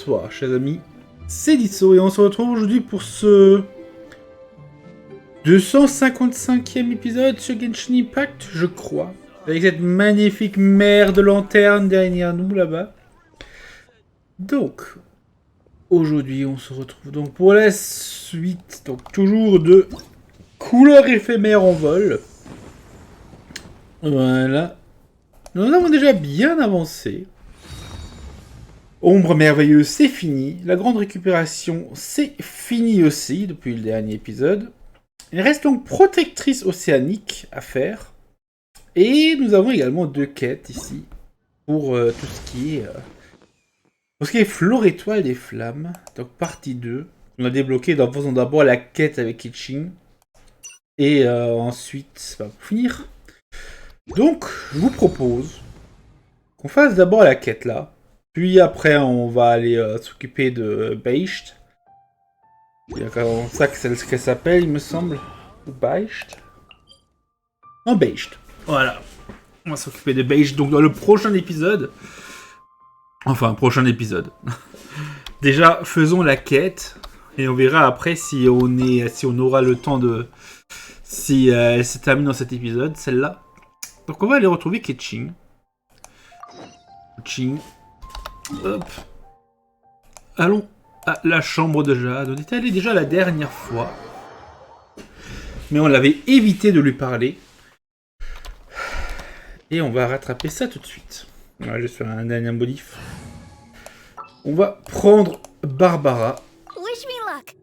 Bonsoir, chers amis, c'est Deaso et on se retrouve aujourd'hui pour ce 255e épisode sur Genshin Impact, je crois, avec cette magnifique mer de lanterne derrière nous là-bas. Donc, aujourd'hui on se retrouve donc pour la suite, donc toujours de couleurs éphémères en vol. Voilà, nous avons déjà bien avancé. Ombre merveilleuse, c'est fini. La grande récupération, c'est fini aussi depuis le dernier épisode. Il reste donc protectrice océanique à faire. Et nous avons également 2 quêtes ici pour tout ce qui est flore étoile des flammes. Donc partie 2. On a débloqué en faisant d'abord la quête avec Kequing. Et ensuite, pour finir. Donc, je vous propose qu'on fasse d'abord la quête là. Puis après, on va aller s'occuper de Beicht. Il y a comme ça que c'est ce qu'elle s'appelle, il me semble. Ou Beicht. Non, Beicht. Voilà. On va s'occuper de Beicht. Donc dans le prochain épisode. Enfin, prochain épisode. Déjà, faisons la quête. Et on verra après si on aura le temps de... Si elle se termine dans cet épisode, celle-là. Donc on va aller retrouver Kequing. Hop. Allons à la chambre de Jade. On était allé déjà la dernière fois. Mais on l'avait évité de lui parler. Et on va rattraper ça tout de suite. Voilà, je vais faire un dernier modif. On va prendre Barbara. Wish me luck.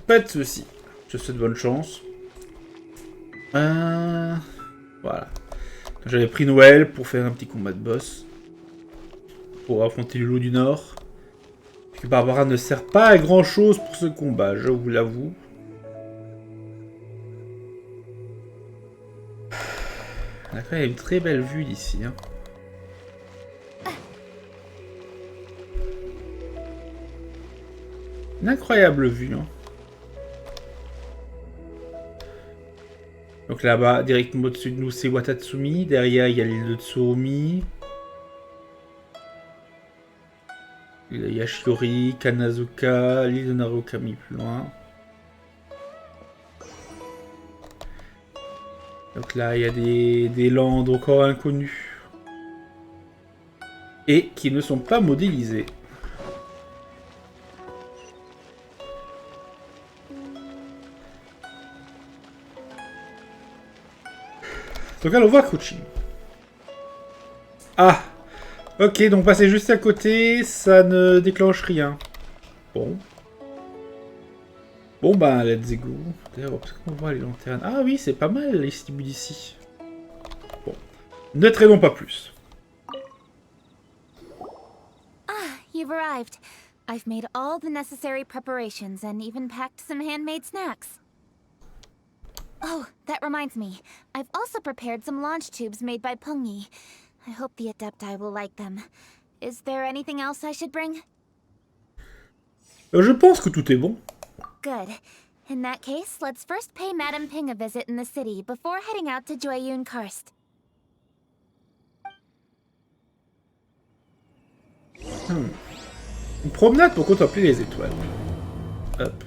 Pas de soucis. Je te souhaite bonne chance. Voilà. J'avais pris Noël pour faire un petit combat de boss. Pour affronter le loup du Nord. Parce que Barbara ne sert pas à grand chose pour ce combat, je vous l'avoue. On a quand même une très belle vue d'ici. Hein. Une incroyable vue. Hein. Donc là-bas, directement au-dessus de nous, c'est Watatsumi. Derrière, il y a l'île de Tsurumi. Il y a Yashiori, Kanazuka, l'île de Narukami plus loin. Donc là, il y a des landes encore inconnues. Et qui ne sont pas modélisées. Donc allons voir Kequing. Ah! Ok, donc passer juste à côté, ça ne déclenche rien. Bon. Bon bah, let's go. D'ailleurs, on voit les lanternes. Ah oui, c'est pas mal les cibles d'ici. Bon. Ne traînons pas plus. Ah, you've arrived. I've made all the necessary preparations and even packed some handmade snacks. Oh, that reminds me. I've also prepared some launch tubes made by Pungi. I hope the Adepti will like them. Is there anything else I should bring? Je pense que tout est bon. Good. In that case, let's first pay Madame Ping a visit in the city before heading out to Jueyun Karst. Une promenade pour contempler les étoiles. Hop.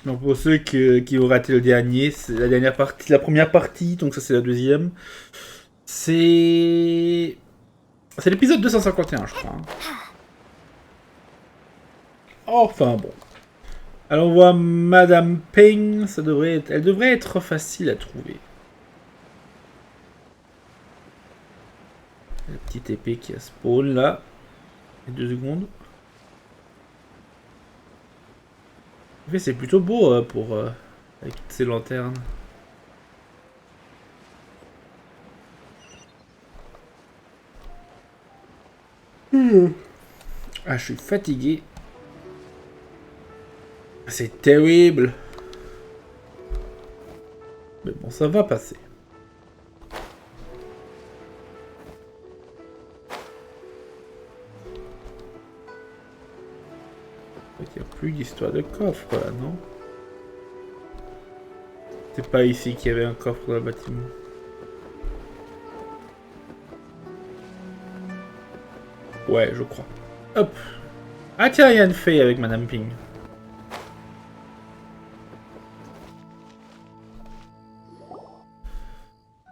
Donc pour ceux qui ont raté le dernier, c'est la dernière partie, la première partie, donc ça c'est la deuxième. C'est l'épisode 251, je crois. Hein. Enfin bon. Alors on voit Madame Ping, elle devrait être facile à trouver. La petite épée qui a spawn là. 2 secondes. En fait, c'est plutôt beau avec toutes ces lanternes. Ah, je suis fatigué. C'est terrible. Mais bon, ça va passer. Il n'y a plus d'histoire de coffre là, non? C'est pas ici qu'il y avait un coffre dans le bâtiment. Ouais, je crois. Hop. Ah tiens, il y a une fée avec Madame Ping.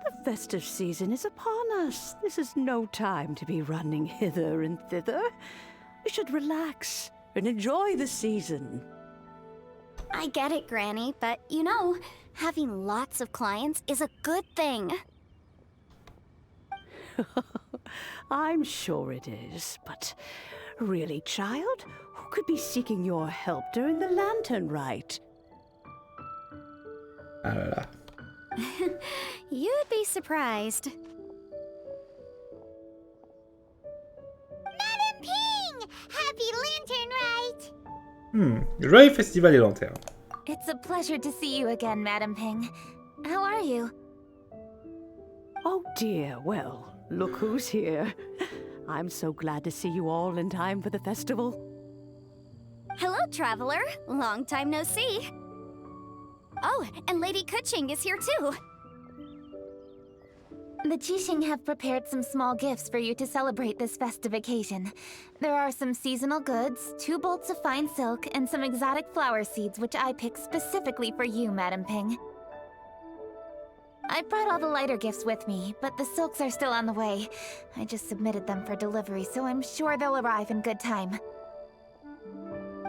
The festive season is upon us. This is no time to be running hither and thither. We should relax and enjoy the season. I get it, Granny, but you know, having lots of clients is a good thing. I'm sure it is, but really, child, who could be seeking your help during the lantern rite? Ah là là. You'd be surprised. Madam Ping! Happy Lantern Rite! Joyeux festival des lanternes. It's a pleasure to see you again, Madam Ping. How are you? Oh dear, well, look who's here. I'm so glad to see you all in time for the festival. Hello, traveler. Long time no see. Oh, and Lady Kequing is here too. The Qixing have prepared some small gifts for you to celebrate this festive occasion. There are some seasonal goods, 2 bolts of fine silk, and some exotic flower seeds which I picked specifically for you, Madam Ping. I brought all the lighter gifts with me, but the silks are still on the way. I just submitted them for delivery, so I'm sure they'll arrive in good time.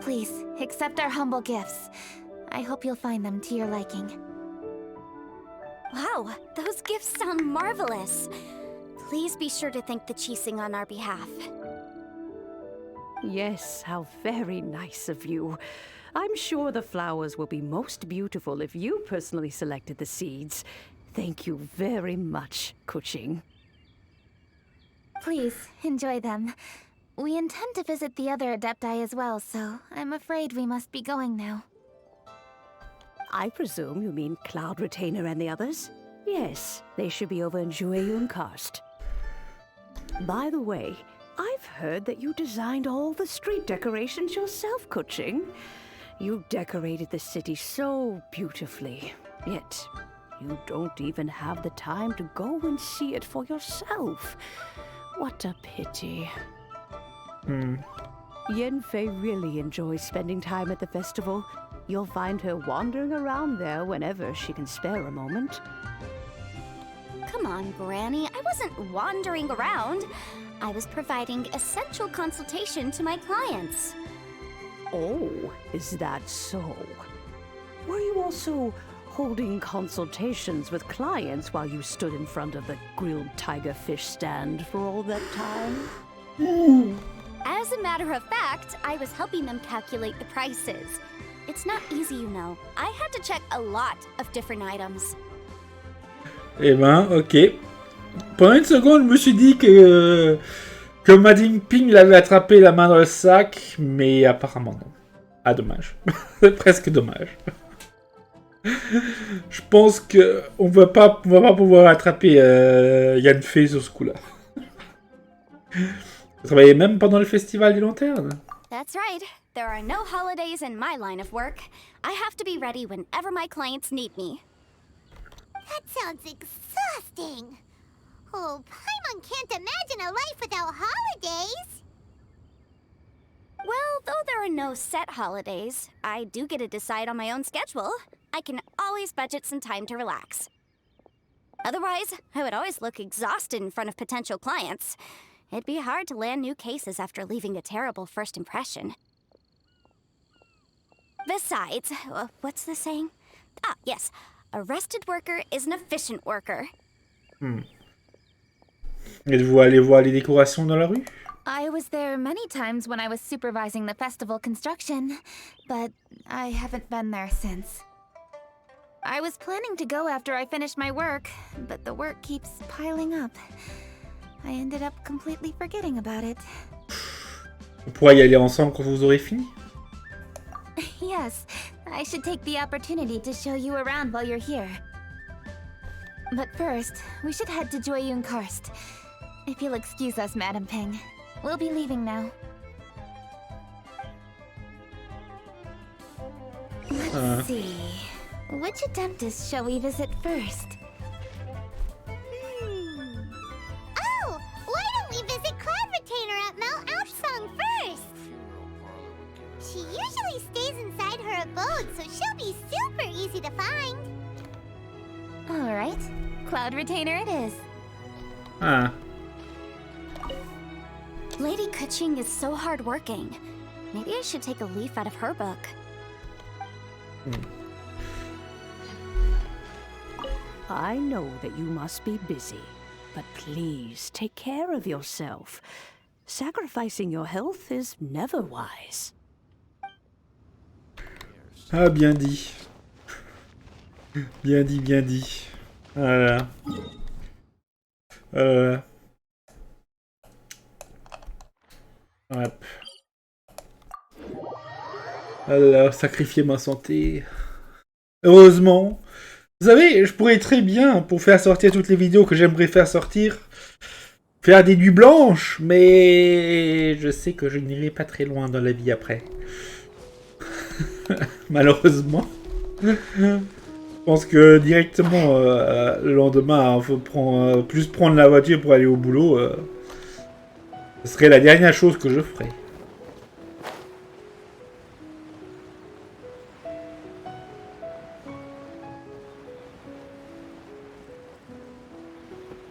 Please, accept our humble gifts. I hope you'll find them to your liking. Wow, those gifts sound marvelous. Please be sure to thank the Qixing on our behalf. Yes, how very nice of you. I'm sure the flowers will be most beautiful if you personally selected the seeds. Thank you very much, Kequing. Please, enjoy them. We intend to visit the other Adepti as well, so I'm afraid we must be going now. I presume you mean Cloud Retainer and the others? Yes, they should be over in Jueyun Karst. By the way, I've heard that you designed all the street decorations yourself, Kequing. You decorated the city so beautifully, yet you don't even have the time to go and see it for yourself. What a pity. Yanfei really enjoys spending time at the festival. You'll find her wandering around there whenever she can spare a moment. Come on, Granny. I wasn't wandering around. I was providing essential consultation to my clients. Oh, is that so? Were you also holding consultations with clients while you stood in front of the grilled tiger fish stand for all that time? As a matter of fact, I was helping them calculate the prices. It's not easy, you know. I had to check a lot of different items. Eh ben, ok. Pendant une seconde, je me suis dit que Madame Ping l'avait attrapé la main dans le sac, mais apparemment non. Ah, dommage. C'est presque dommage. Je pense que on va pas pouvoir attraper Yanfei sur ce coup-là. Vous travaillez même pendant le festival des lanternes? That's right. There are no holidays in my line of work. I have to be ready whenever my clients need me. That sounds exhausting. Oh, Paimon can't imagine a life without holidays. Well, though there are no set holidays, I do get to decide on my own schedule. I can always budget some time to relax. Otherwise, I would always look exhausted in front of potential clients. It'd be hard to land new cases after leaving a terrible first impression. Besides, what's the saying? Ah, yes. A rested worker is an efficient worker. Êtes-vous allé voir les décorations dans la rue? I was there many times when I was supervising the festival construction, but I haven't been there since. I was planning to go after I finished my work, but the work keeps piling up. I ended up completely forgetting about it. On pourra y aller ensemble quand vous aurez fini? Yes, I should take the opportunity to show you around while you're here. But first, we should head to Jueyun Karst. If you'll excuse us, Madam Ping. We'll be leaving now. Let's see. Which Adeptes shall we visit first? Oh, why don't we visit Cloud Retainer at Mount abode, so she'll be super easy to find. Alright, Cloud Retainer it is. Ah. Lady Kequing is so hardworking. Maybe I should take a leaf out of her book. I know that you must be busy, but please take care of yourself. Sacrificing your health is never wise. Ah, bien dit. Bien dit, bien dit. Voilà. Hop. Alors, sacrifier ma santé. Heureusement. Vous savez, je pourrais très bien, pour faire sortir toutes les vidéos que j'aimerais faire sortir, faire des nuits blanches, mais je sais que je n'irai pas très loin dans la vie après. Malheureusement. Je pense que directement, le lendemain, il faut plus prendre la voiture pour aller au boulot. Ce serait la dernière chose que je ferais.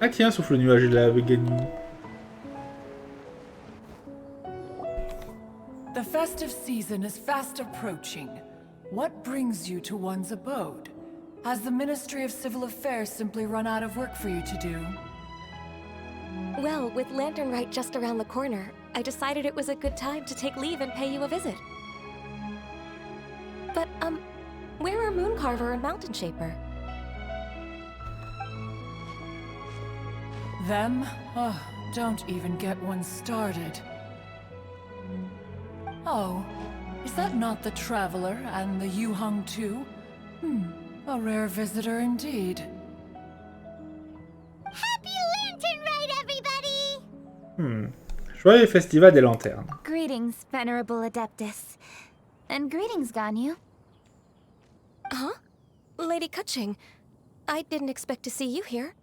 Ah tiens, sauf le nuage de la Veganie. The festive season is fast approaching. What brings you to one's abode? Has the Ministry of Civil Affairs simply run out of work for you to do? Well, with Lantern Rite just around the corner, I decided it was a good time to take leave and pay you a visit. But, where are Mooncarver and Mountain Shaper? Them? Oh, don't even get one started. Oh, is that not the Traveler and the Yuhang too? A rare visitor indeed. Happy Lantern Rite, everybody! Joyeux Festival des Lanternes. Greetings, Venerable Adeptes. And greetings, Ganyu. Huh? Lady Kequing, I didn't expect to see you here.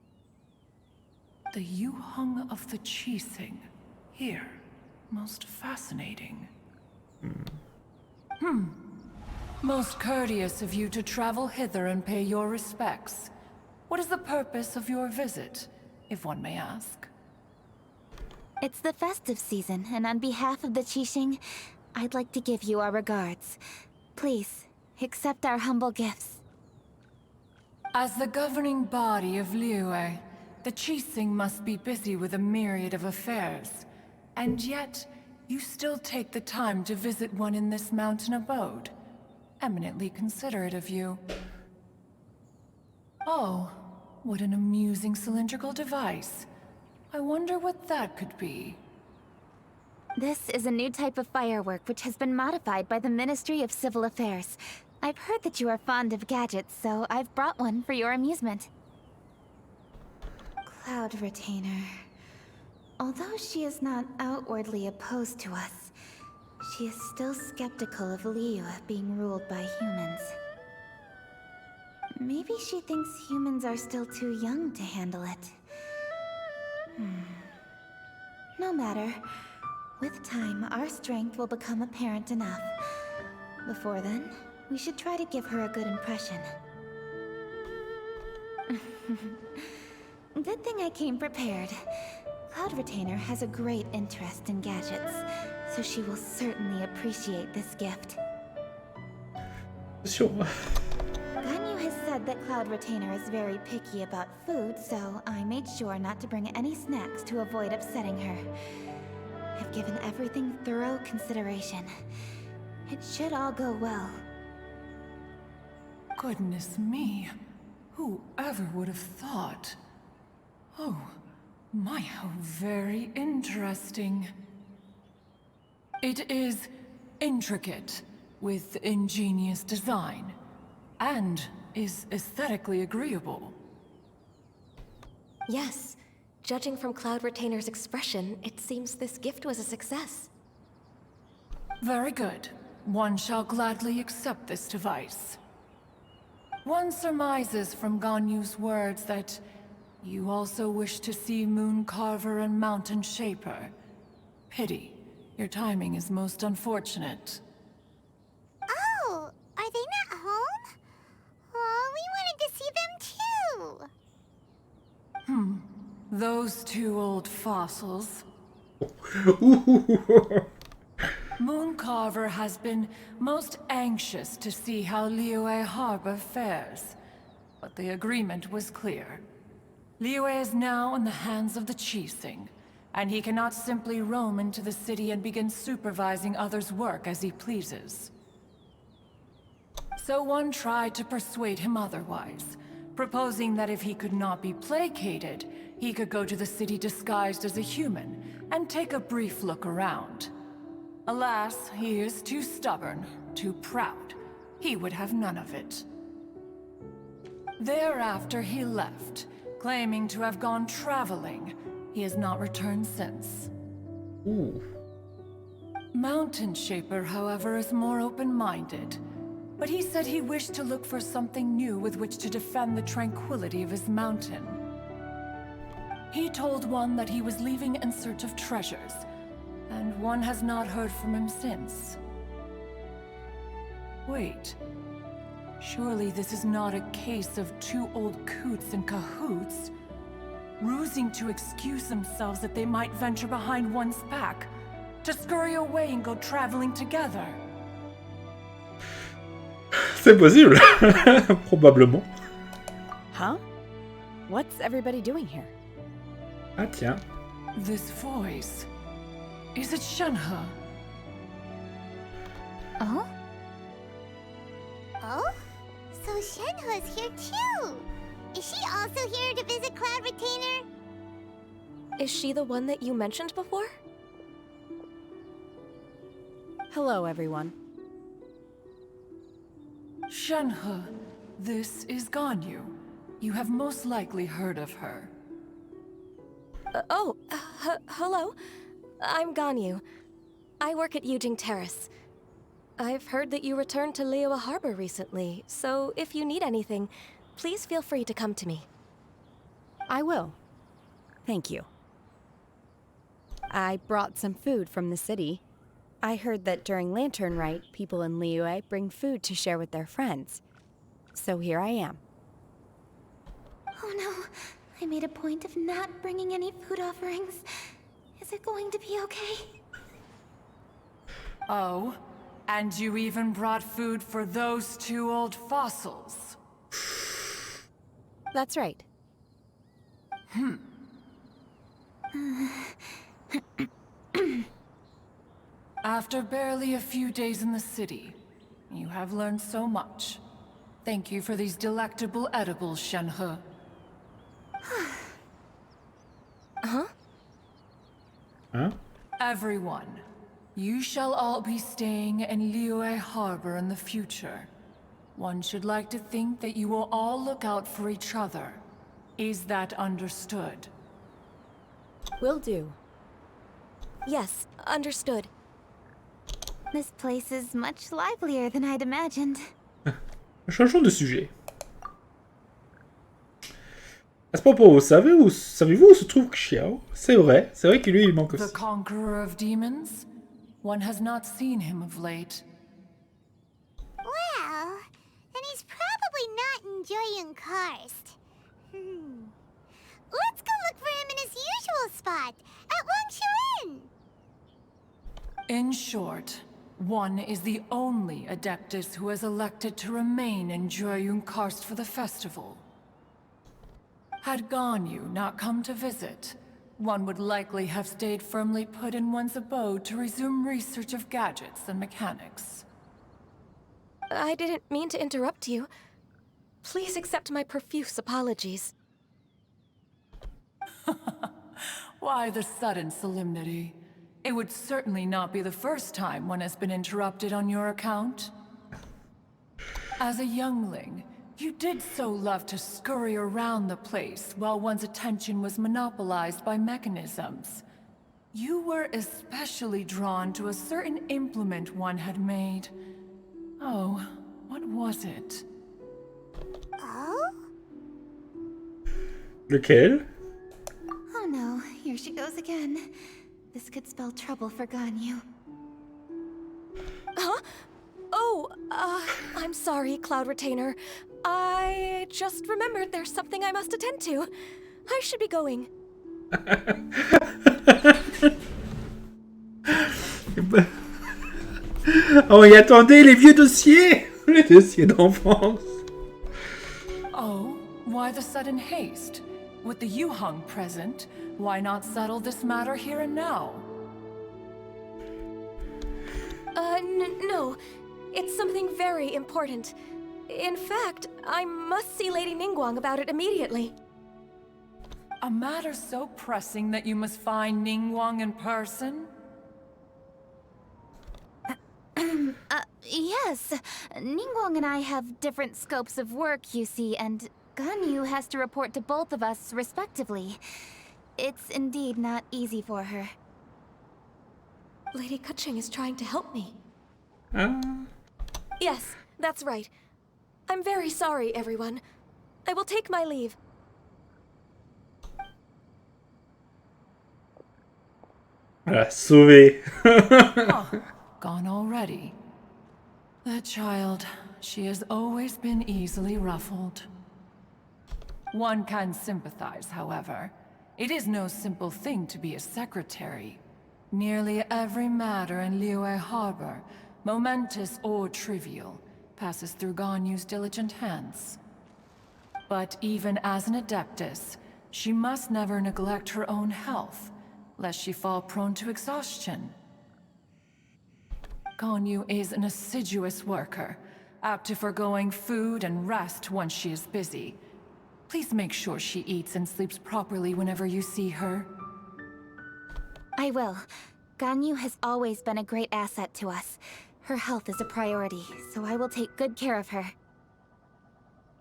The Yuhang of the Qixing. Here. Most fascinating. Most courteous of you to travel hither and pay your respects. What is the purpose of your visit, if one may ask? It's the festive season, and on behalf of the Qixing, I'd like to give you our regards. Please, accept our humble gifts. As the governing body of Liyue, the Qixing must be busy with a myriad of affairs. And yet, you still take the time to visit one in this mountain abode. Eminently considerate of you. Oh, what an amusing cylindrical device. I wonder what that could be. This is a new type of firework which has been modified by the Ministry of Civil Affairs. I've heard that you are fond of gadgets, so I've brought one for your amusement. Cloud Retainer. Although she is not outwardly opposed to us, she is still skeptical of Liyue being ruled by humans. Maybe she thinks humans are still too young to handle it. No matter. With time, our strength will become apparent enough. Before then, we should try to give her a good impression. Good thing I came prepared. Cloud Retainer has a great interest in gadgets, so she will certainly appreciate this gift. Sure. Ganyu has said that Cloud Retainer is very picky about food, so I made sure not to bring any snacks to avoid upsetting her. I've given everything thorough consideration. It should all go well. Goodness me. Whoever would have thought? Oh, my, how very interesting. It is intricate, with ingenious design, and is aesthetically agreeable. Yes. Judging from Cloud Retainer's expression, it seems this gift was a success. Very good. One shall gladly accept this device. One surmises from Ganyu's words that you also wish to see Mooncarver and Mountain Shaper. Pity. Your timing is most unfortunate. Oh, are they Those two old fossils. Mooncarver has been most anxious to see how Liyue Harbor fares, but the agreement was clear. Liyue is now in the hands of the Kequing, and he cannot simply roam into the city and begin supervising others' work as he pleases. So one tried to persuade him otherwise, proposing that if he could not be placated, he could go to the city disguised as a human and take a brief look around. Alas, he is too stubborn, too proud. He would have none of it. Thereafter he left, claiming to have gone traveling. He has not returned since. Ouh. Mountain Shaper, however, is more open-minded. But he said he wished to look for something new with which to defend the tranquility of his mountain. He told one that he was leaving in search of treasures, and one has not heard from him since. Wait. Surely this is not a case of two old coots in cahoots, rusing to excuse themselves that they might venture behind one's back, to scurry away and go traveling together. C'est possible. Probablement. Huh? What's everybody doing here? Ah tiens. This voice... Is it Shenhe? Oh? Oh? So Shenhe's here too! Is she also here to visit Cloud Retainer? Is she the one that you mentioned before? Hello, everyone. Shenhe, this is Ganyu. You have most likely heard of her. Hello. I'm Ganyu. I work at Yujing Terrace. I've heard that you returned to Liyue Harbor recently, so if you need anything, please feel free to come to me. I will. Thank you. I brought some food from the city. I heard that during Lantern Rite, people in Liyue bring food to share with their friends. So here I am. Oh no, I made a point of not bringing any food offerings. Is it going to be okay? Oh, and you even brought food for those two old fossils. That's right. After barely a few days in the city, you have learned so much. Thank you for these delectable edibles, Shenhe. Huh? Huh? Everyone, you shall all be staying in Liyue Harbor in the future. One should like to think that you will all look out for each other. Is that understood? Will do. Yes, understood. This place is much livelier than I'd imagined. Changeons de sujet. À ce propos, savez-vous où se trouve Xiao? C'est vrai que lui il manque The aussi. conqueror of demons? One has not seen him of late. Well, then he's probably not enjoying Karst. Let's go look for him in his usual spot, at Wangshu Inn! In short, one is the only Adeptus who has elected to remain in Jueyun Karst for the festival. Had Ganyu not come to visit, one would likely have stayed firmly put in one's abode to resume research of gadgets and mechanics. I didn't mean to interrupt you. Please accept my profuse apologies. Why the sudden solemnity? It would certainly not be the first time one has been interrupted on your account. As a youngling, you did so love to scurry around the place while one's attention was monopolized by mechanisms. You were especially drawn to a certain implement one had made. Oh, what was it? Oh? Lequel? Oh no, here she goes again. This could spell trouble for Ganyu. Huh? Oh, I'm sorry, Cloud Retainer. I just remembered there's something I must attend to. I should be going. Oh, et attendez, les vieux dossiers. Les dossiers d'enfance. Oh, why the sudden haste? With the Yuhang present, why not settle this matter here and now? No. It's something very important. In fact, I must see Lady Ningguang about it immediately. A matter so pressing that you must find Ningguang in person? Yes. Ningguang and I have different scopes of work, you see, and Ganyu has to report to both of us, respectively. It's indeed not easy for her. Lady Kequing is trying to help me. Ah. Yes, that's right. I'm very sorry, everyone. I will take my leave. Voilà, sauvé. Gone already. That child, she has always been easily ruffled. One can sympathize, however. It is no simple thing to be a secretary. Nearly every matter in Liyue Harbor, momentous or trivial, passes through Ganyu's diligent hands. But even as an Adeptus, she must never neglect her own health, lest she fall prone to exhaustion. Ganyu is an assiduous worker, apt to forgoing food and rest once she is busy. Please make sure she eats and sleeps properly whenever you see her. I will. Ganyu has always been a great asset to us. Her health is a priority, so I will take good care of her.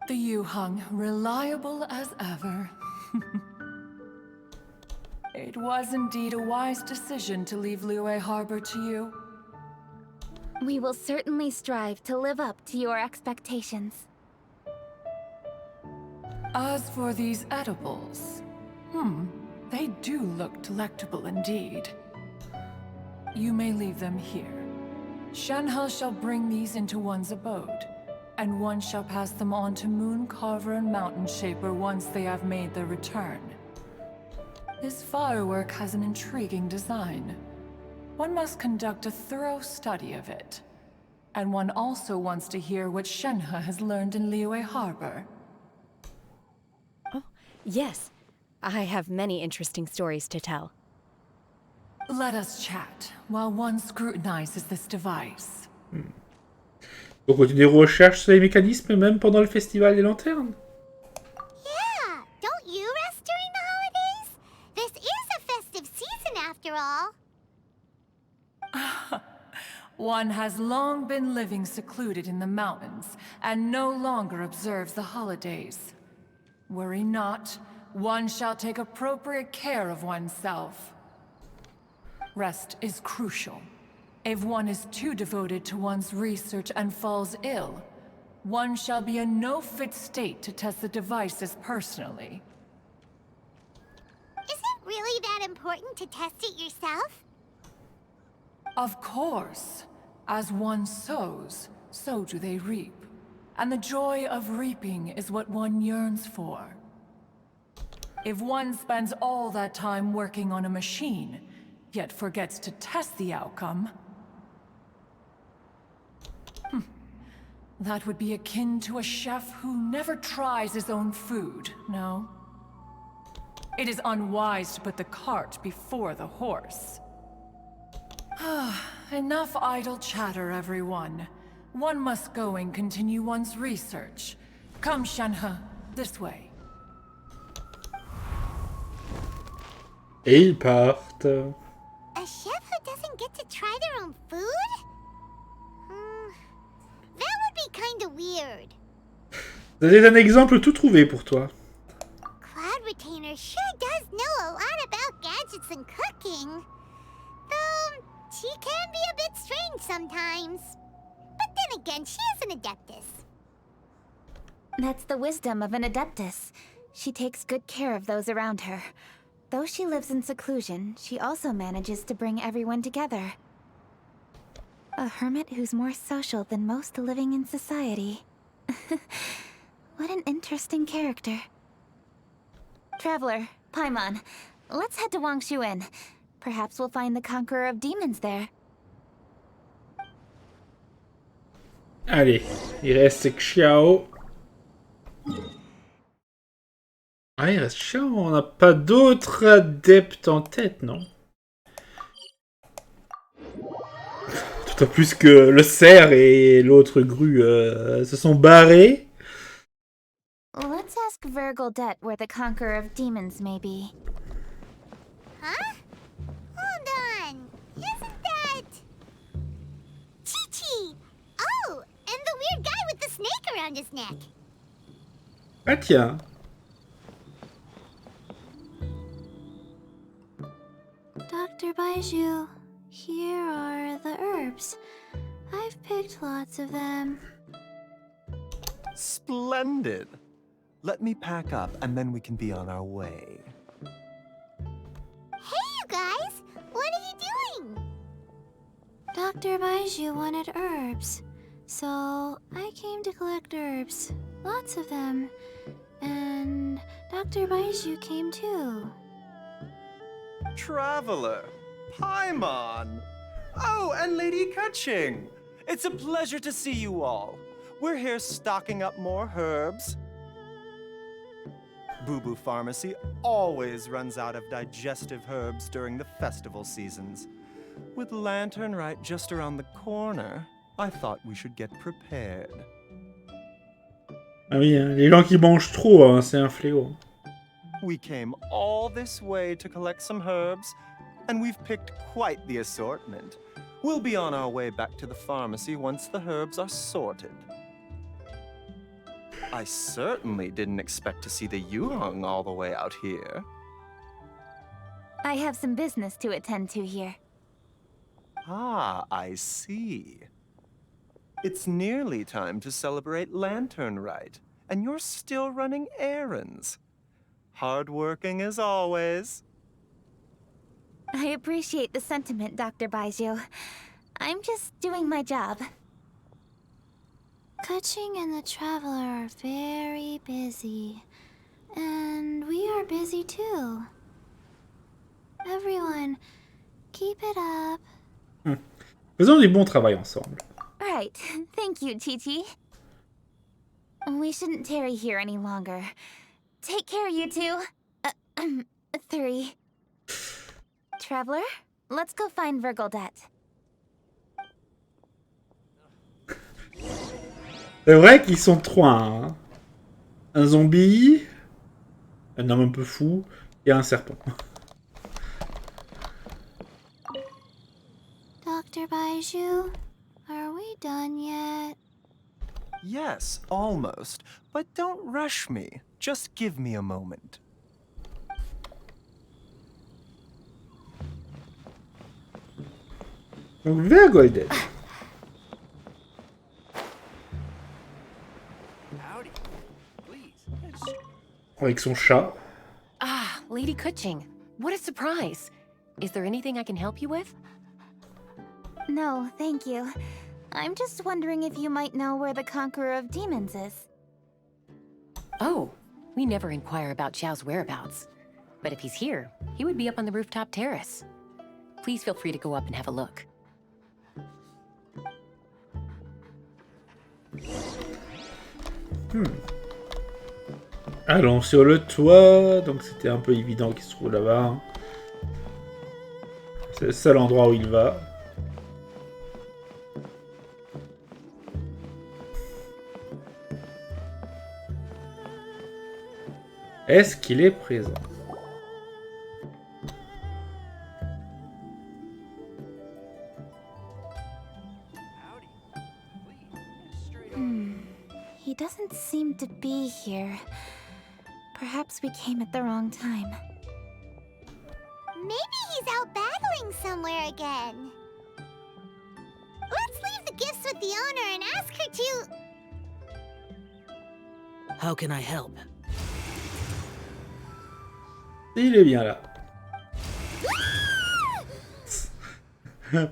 The Yuhang, reliable as ever. It was indeed a wise decision to leave Liyue Harbor to you. We will certainly strive to live up to your expectations. As for these edibles, they do look delectable indeed. You may leave them here. Shenhe shall bring these into one's abode, and one shall pass them on to Moon Carver and Mountain Shaper once they have made their return. This firework has an intriguing design. One must conduct a thorough study of it. And one also wants to hear what Shenhe has learned in Liyue Harbor. Oh, yes. I have many interesting stories to tell. Let us chat while one scrutinizes this device. On continue les recherches sur les mécanismes même pendant le festival des lanternes. Yeah, don't you rest during the holidays? This is a festive season after all. One has long been living secluded in the mountains and no longer observes the holidays. Worry not, one shall take appropriate care of oneself. Rest is crucial. If one is too devoted to one's research and falls ill, one shall be in no fit state to test the devices personally. Is it really that important to test it yourself? Of course. As one sows, so do they reap. And the joy of reaping is what one yearns for. If one spends all that time working on a machine, yet forgets to test the outcome, that would be akin to a chef who never tries his own food, no? It is unwise to put the cart before the horse. Enough idle chatter, everyone. One must go and continue one's research. Come, Shenhe, this way. Et ils partent. A chef who doesn't get to try their own food? That would be kinda weird. C'est un exemple tout trouvé pour toi. Cloud Retainer sure does know a lot about gadgets and cooking. Though, she can be a bit strange sometimes. But then again, she is an Adeptus. That's the wisdom of an Adeptus. She takes good care of those around her. Though she lives in seclusion, she also manages to bring everyone together. A hermit who's more social than most living in society. What an interesting character. Traveler, Paimon, let's head to Wangshuin. Perhaps we'll find the Conqueror of Demons there. Allez, il reste Xiao. Ah, il reste Xiao, on n'a pas d'autres adeptes en tête, non? Tout en plus que le cerf et l'autre grue se sont barrés. Let's ask Virgildet where the Conqueror of Demons may be. Huh? Hold on. Isn't that... Chi-Chi! Oh, and the weird guy with the snake around his neck. Ah tiens. Dr. Baiju, here are the herbs. I've picked lots of them. Splendid! Let me pack up and then we can be on our way. Hey, you guys! What are you doing? Dr. Baiju wanted herbs, so I came to collect herbs. Lots of them. And Dr. Baiju came too. Traveler! Paimon! Oh, and Lady Kequing! It's a pleasure to see you all. We're here stocking up more herbs. Boo Boo Pharmacy always runs out of digestive herbs during the festival seasons. With Lantern right just around the corner, I thought we should get prepared. Ah oui, hein, les gens qui mangent trop, hein, c'est un fléau. We came all this way to collect some herbs, and we've picked quite the assortment. We'll be on our way back to the pharmacy once the herbs are sorted. I certainly didn't expect to see the Yuheng all the way out here. I have some business to attend to here. Ah, I see. It's nearly time to celebrate Lantern Rite, and you're still running errands. Hardworking as always. I appreciate the sentiment, Dr. Baiju. I'm just doing my job. Kequing and the Traveler are very busy. And we are busy too. Everyone, keep it up. Faisons du bon travail ensemble. Right. Thank you, Chi-Chi. We shouldn't tarry here any longer. Take care, you two. Three. Traveler, let's go find Virgildet. C'est vrai qu'ils sont trois, hein. Un zombie, un homme un peu fou et un serpent. Dr. Baiju, are we done yet? Yes, almost. But don't rush me. Just give me a moment. Donc Virgildet. Avec son chat. Ah, Lady Kequing. What a surprise. Is there anything I can help you with? No, thank you. I'm just wondering if you might know where the Conqueror of Demons is. Oh, we never inquire about Xiao's whereabouts. But if he's here, he would be up on the rooftop terrace. Please feel free to go up and have a look. Allons sur le toit, donc c'était un peu évident qu'il se trouve là-bas. C'est le seul endroit où il va. Est-ce qu'il est présent? He doesn't seem to be here. Perhaps we came at the wrong time. Maybe he's out battling somewhere again. Let's leave the gifts with the owner and ask her to... How can I help? Il est bien là.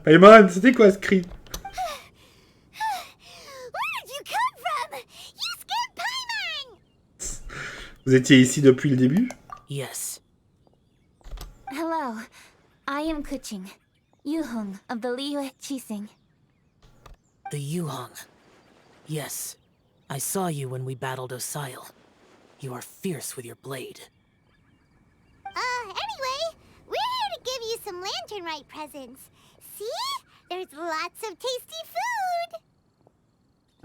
Paimon, c'était quoi ce cri? Where did you come from? You scared Paimon! Vous étiez ici depuis le début? Yes. I am Kequing, Yuhong of the Liyue Qixing. The Yuhong. Yes, I saw you when we battled Osile. You are fierce with your blade. Anyway, we're here to give you some lanternite presents. See? There's lots of tasty food!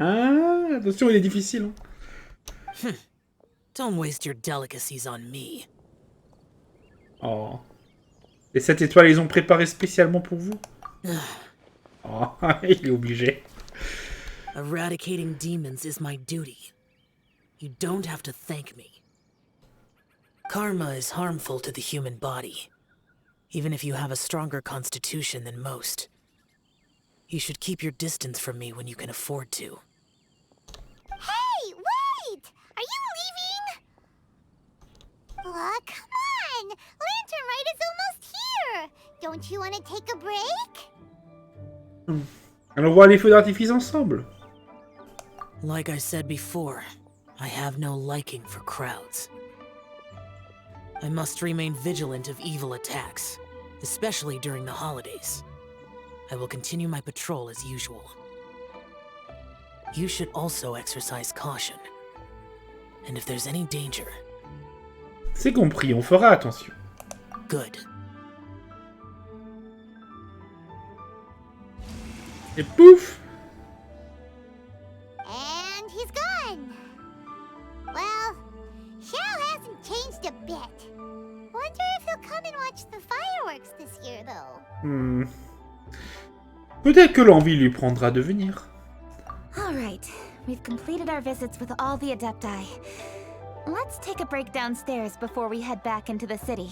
Ah, attention, il est difficile. Don't waste your delicacies on me. Oh. Les 7 étoiles, ils ont préparé spécialement pour vous. Oh, il est obligé. Eradicating demons is my duty. You don't have to thank me. Karma is harmful to the human body, even if you have a stronger constitution than most. You should keep your distance from me when you can afford to. Hey, wait! Are you leaving? Oh, come on! Lanternite is almost here! Don't you want to take a break? Alors on voit les feux d'artifice ensemble. Like I said before, I have no liking for crowds. I must remain vigilant of evil attacks, especially during the holidays. I will continue my patrol as usual. You should also exercise caution. And if there's any danger... C'est compris, on fera attention. Good. Et pouf! And he's gone. Well, Xiao hasn't changed a bit. Wonder if he'll come and watch the fireworks this year, though. Peut-être que l'envie lui prendra de venir. Alright, we've completed our visits with all the Adepti. Let's take a break downstairs before we head back into the city.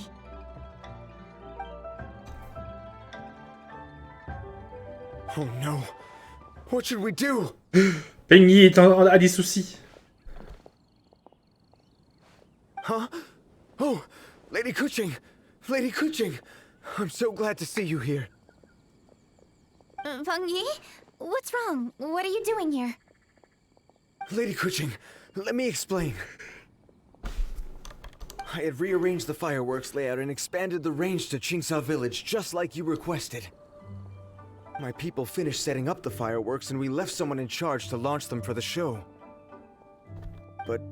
Oh no. What should we do? Pengyi a des soucis. Huh? Oh, Lady Kequing! Lady Kequing! I'm so glad to see you here. Pengyi? What's wrong? What are you doing here? Lady Kequing, let me explain. I had rearranged the fireworks layout and expanded the range to Qingsa Village just like you requested. My people finished setting up the fireworks and we left someone in charge to launch them for the show. But...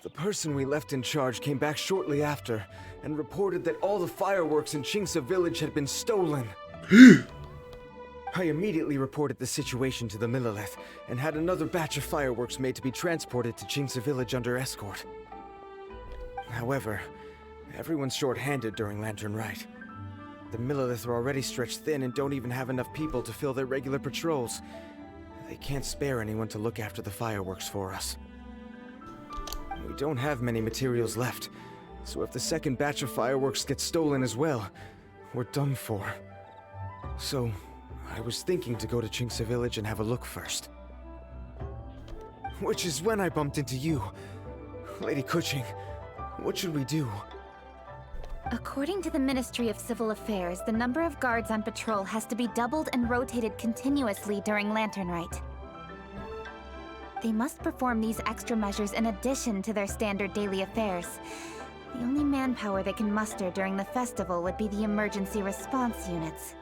the person we left in charge came back shortly after and reported that all the fireworks in Qingsa Village had been stolen. I immediately reported the situation to the Millelith and had another batch of fireworks made to be transported to Qingsa Village under escort. However, everyone's short-handed during Lantern Rite. The Millelith are already stretched thin and don't even have enough people to fill their regular patrols. They can't spare anyone to look after the fireworks for us. We don't have many materials left, so if the second batch of fireworks gets stolen as well, we're done for. So, I was thinking to go to Qingsa Village and have a look first. Which is when I bumped into you. Lady Kequing, what should we do? According to the Ministry of Civil Affairs, the number of guards on patrol has to be doubled and rotated continuously during Lantern Rite. They must perform these extra measures in addition to their standard daily affairs. The only manpower they can muster during the festival would be the emergency response units.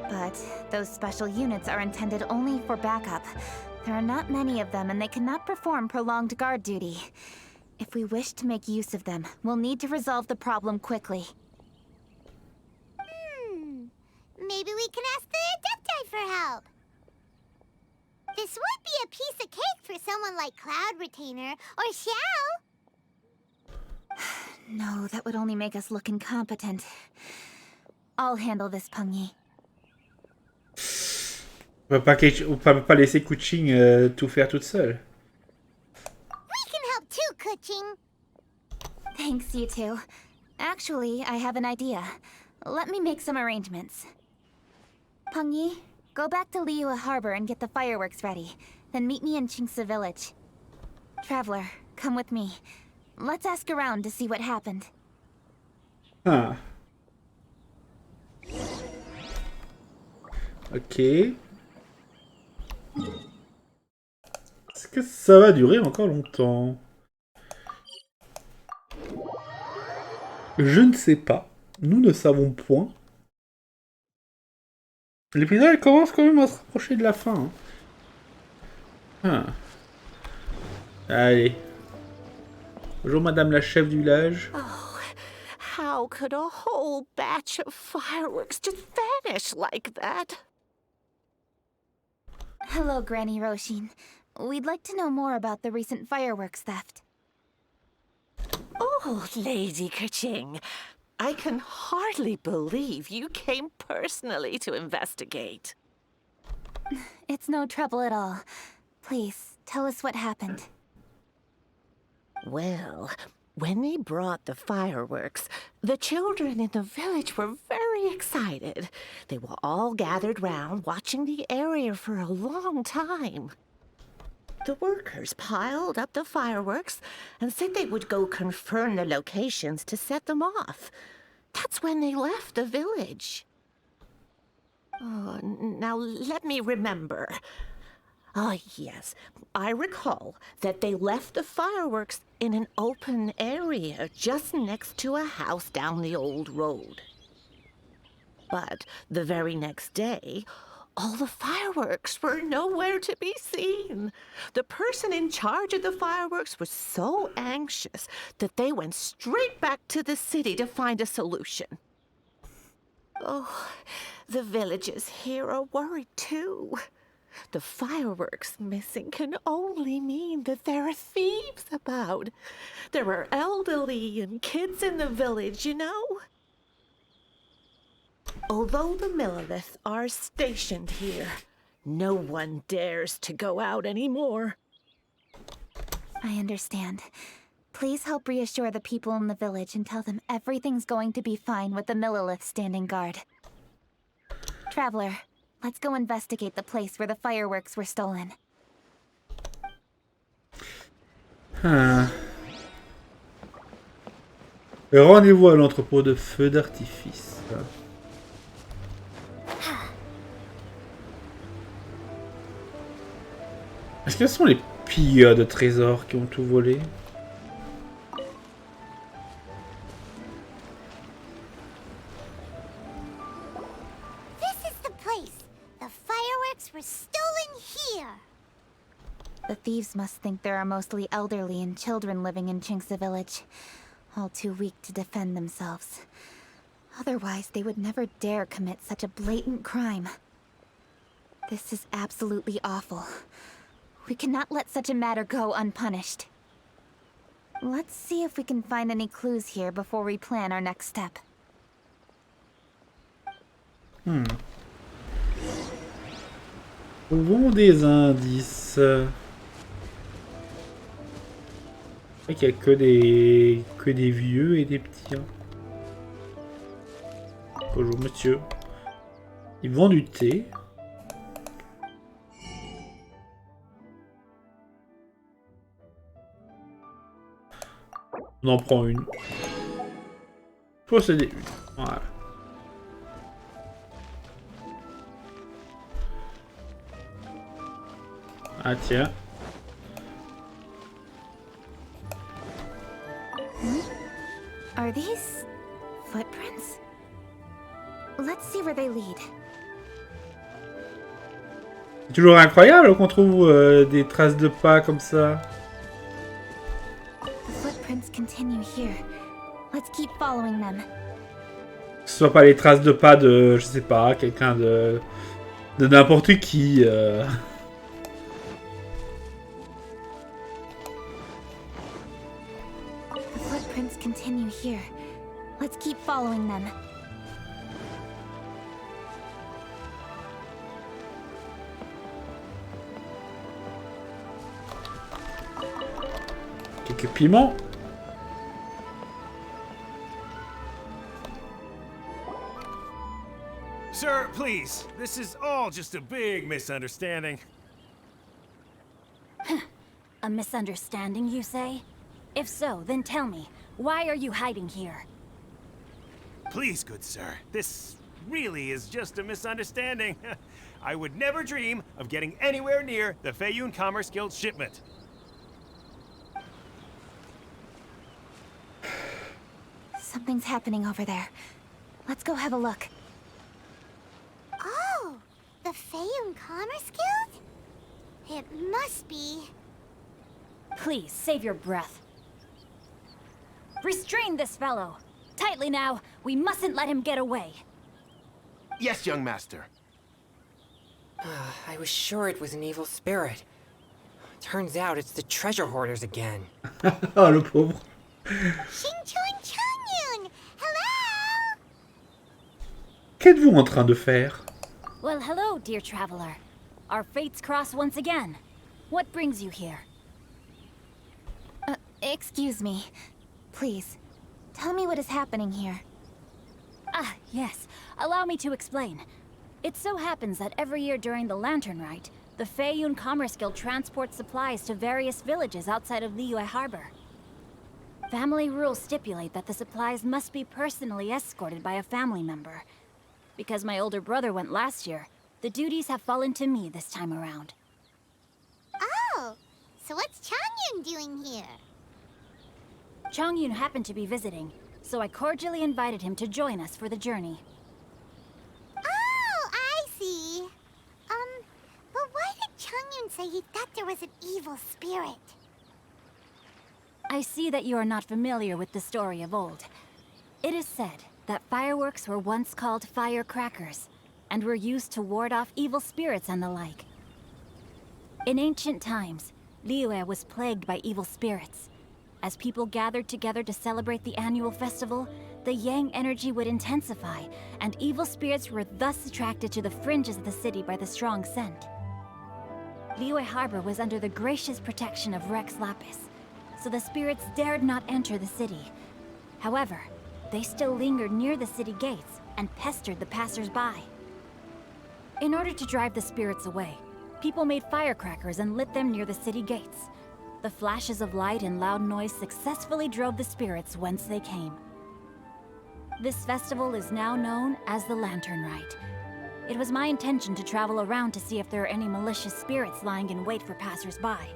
But those special units are intended only for backup. There are not many of them and they cannot perform prolonged guard duty. If we wish to make use of them, we'll need to resolve the problem quickly. Maybe we can ask the Adepti for help. This would be a piece of cake for someone like Cloud Retainer or Xiao. No, that would only make us look incompetent. I'll handle this, Pengyi. On peut pas laisser Kequing tout faire toute seule. We can help too, Kequing. Thanks, you two. Actually, I have an idea. Let me make some arrangements. Pengyi, go back to Liyue Harbor and get the fireworks ready. Then meet me in Qingsa Village. Traveler, come with me. Let's ask around to see what happened. Ah. Ok. Est-ce que ça va durer encore longtemps? Je ne sais pas. Nous ne savons point. L'épisode commence quand même à se rapprocher de la fin. Hein. Allez. Bonjour Madame la chef du village. Oh, how could a whole batch of fireworks just vanish like that? Hello, Granny Roshin. We'd like to know more about the recent fireworks theft. Oh, Lady Kequing, I can hardly believe you came personally to investigate. It's no trouble at all. Please, tell us what happened. Well, when they brought the fireworks, the children in the village were very excited. They were all gathered round, watching the area for a long time. The workers piled up the fireworks and said they would go confirm the locations to set them off. That's when they left the village. Oh, now let me remember. Ah, yes, I recall that they left the fireworks in an open area just next to a house down the old road. But the very next day, all the fireworks were nowhere to be seen. The person in charge of the fireworks was so anxious that they went straight back to the city to find a solution. Oh, the villagers here are worried too. The fireworks missing can only mean that there are thieves about. There are elderly and kids in the village, you know. Although the Milliliths are stationed here, no one dares to go out anymore. I understand. Please help reassure the people in the village and tell them everything's going to be fine with the Millilith standing guard. Traveler, let's go investigate the place where the fireworks were stolen. Rendez-vous à l'entrepôt de feux d'artifice. Est-ce que ce sont les pilleurs de trésors qui ont tout volé? This is the place. The fireworks were stolen here. The thieves must think there are mostly elderly and children living in Chinxa village, all too weak to defend themselves. Otherwise, they would never dare commit such a blatant crime. This is absolutely awful. We cannot let such a matter go unpunished. Let's see if we can find any clues here before we plan our next step. Trouvons des indices. C'est vrai qu'il n'y a que des vieux et des petits. Hein. Bonjour monsieur. Ils vendent du thé. On en prend une. Posséder une. Voilà. Ah tiens. Are these footprints? Let's see where they lead. C'est toujours incroyable qu'on trouve des traces de pas comme ça. The footprints continue here. Let's keep following them. Que ce soit pas les traces de pas de, je sais pas, quelqu'un de n'importe qui. The footprints continue here. Let's keep following them. Quelques piments. Sir, please. This is all just a big misunderstanding. A misunderstanding, you say? If so, then tell me, why are you hiding here? Please, good sir. This really is just a misunderstanding. I would never dream of getting anywhere near the Feiyun Commerce Guild shipment. Something's happening over there. Let's go have a look. Oh, the Feiyun Commerce Guild? It must be. Please, save your breath. Restrain this fellow. Tightly now. We mustn't let him get away. Yes, young master. I was sure it was an evil spirit. Turns out it's the treasure hoarders again. Oh, le pauvre. Xingqiu Changyun! Hello! Qu'êtes-vous en train de faire? Well, hello, dear traveler. Our fates cross once again. What brings you here? Excuse me. Please, tell me what is happening here. Ah, yes. Allow me to explain. It so happens that every year during the Lantern Rite, the Feiyun Commerce Guild transports supplies to various villages outside of Liyue Harbor. Family rules stipulate that the supplies must be personally escorted by a family member. Because my older brother went last year, the duties have fallen to me this time around. Oh, so what's Changyun doing here? Changyun happened to be visiting, so I cordially invited him to join us for the journey. Oh, I see. But why did Changyun say he thought there was an evil spirit? I see that you are not familiar with the story of old. It is said that fireworks were once called firecrackers, and were used to ward off evil spirits and the like. In ancient times, Liyue was plagued by evil spirits. As people gathered together to celebrate the annual festival, the yang energy would intensify, and evil spirits were thus attracted to the fringes of the city by the strong scent. Liyue Harbor was under the gracious protection of Rex Lapis, so the spirits dared not enter the city. However, they still lingered near the city gates and pestered the passers-by. In order to drive the spirits away, people made firecrackers and lit them near the city gates. The flashes of light and loud noise successfully drove the spirits whence they came. This festival is now known as the Lantern Rite. It was my intention to travel around to see if there are any malicious spirits lying in wait for passers-by.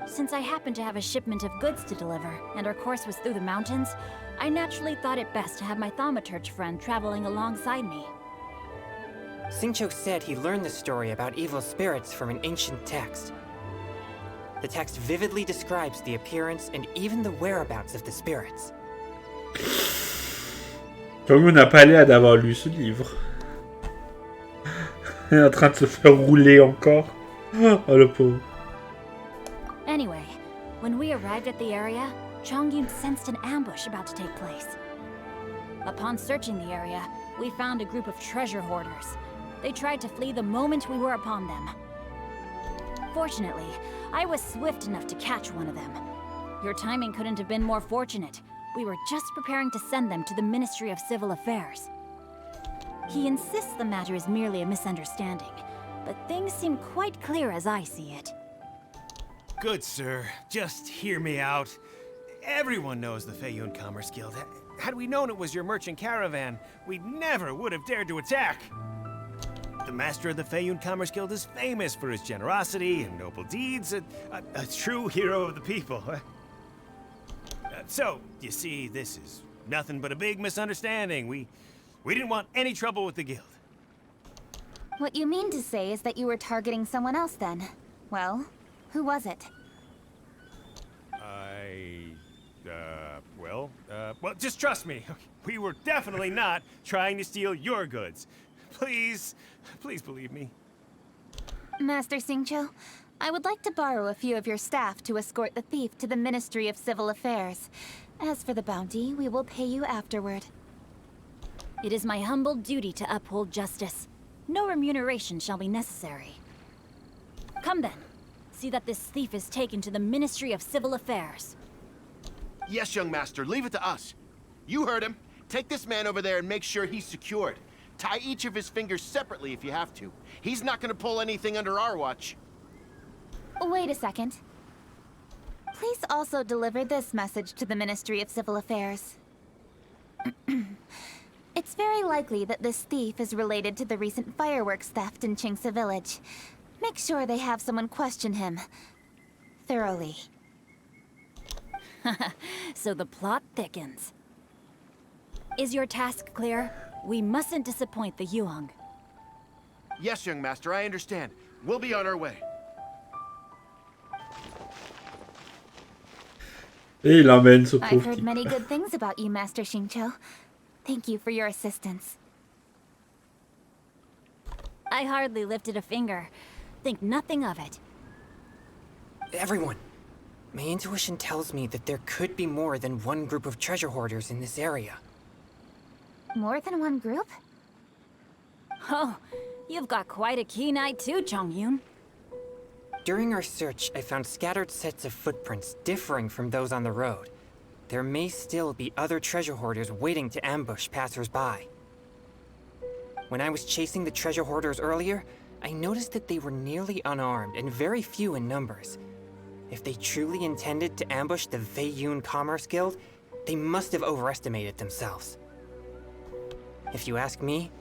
Since I happened to have a shipment of goods to deliver, and our course was through the mountains, I naturally thought it best to have my thaumaturge friend traveling alongside me. Xingqiu said he learned the story about evil spirits from an ancient text. The text vividly describes the appearance and even the whereabouts of the spirits. Comme on n'a pas l'air d'avoir lu ce livre. Il est en train de se faire rouler encore. Oh le pauvre. Anyway, when we arrived at the area, Changyun sensed an ambush about to take place. Upon searching the area, we found a group of treasure hoarders. They tried to flee the moment we were upon them. Fortunately, I was swift enough to catch one of them. Your timing couldn't have been more fortunate. We were just preparing to send them to the Ministry of Civil Affairs. He insists the matter is merely a misunderstanding, but things seem quite clear as I see it. Good sir, just hear me out. Everyone knows the Feiyun Commerce Guild. Had we known it was your merchant caravan, we never would have dared to attack. The master of the Feiyun Commerce Guild is famous for his generosity and noble deeds, a true hero of the people. So, you see, this is nothing but a big misunderstanding. We didn't want any trouble with the guild. What you mean to say is that you were targeting someone else then? Well, who was it? Well, just trust me. We were definitely not trying to steal your goods. Please believe me. Master Xingqiu, I would like to borrow a few of your staff to escort the thief to the Ministry of Civil Affairs. As for the bounty, we will pay you afterward. It is my humble duty to uphold justice. No remuneration shall be necessary. Come then. See that this thief is taken to the Ministry of Civil Affairs. Yes, young master, leave it to us. You heard him. Take this man over there and make sure he's secured. Tie each of his fingers separately if you have to. He's not gonna pull anything under our watch. Wait a second. Please also deliver this message to the Ministry of Civil Affairs. It's very likely that this thief is related to the recent fireworks theft in Qingce Village. Make sure they have someone question him thoroughly. So the plot thickens. Is your task clear? We mustn't disappoint the Yuang. Yes, young master, I understand. We'll be on our way. Et il emmène ce I've pauvre heard type. many good things about you, Master Xingqiu. Thank you for your assistance. I hardly lifted a finger. Think nothing of it. Everyone, my intuition tells me that there could be more than one group of treasure hoarders in this area. More than one group? Oh, you've got quite a keen eye too, Chongyun. During our search, I found scattered sets of footprints differing from those on the road. There may still be other treasure hoarders waiting to ambush passers-by. When I was chasing the treasure hoarders earlier, I noticed that they were nearly unarmed and very few in numbers. If they truly intended to ambush the Feiyun Commerce Guild, they must have overestimated themselves. If you ask me,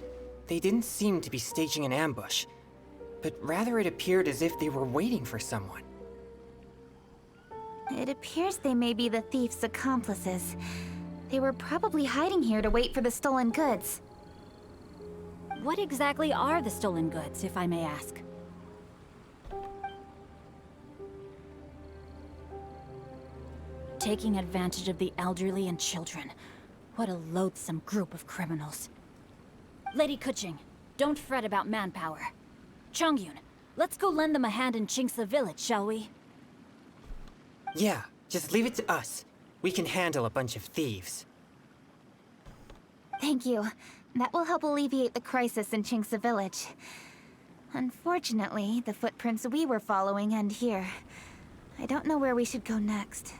they didn't seem to be staging an ambush, but rather it appeared as if they were waiting for someone. It appears they may be the thief's accomplices. They were probably hiding here to wait for the stolen goods. What exactly are the stolen goods, if I may ask? Taking advantage of the elderly and children. What a loathsome group of criminals. Lady Kequing, don't fret about manpower. Chongyun, let's go lend them a hand in Qingce village, shall we? Yeah, just leave it to us. We can handle a bunch of thieves. Thank you. That will help alleviate the crisis in Qingce village. Unfortunately, the footprints we were following end here. I don't know where we should go next.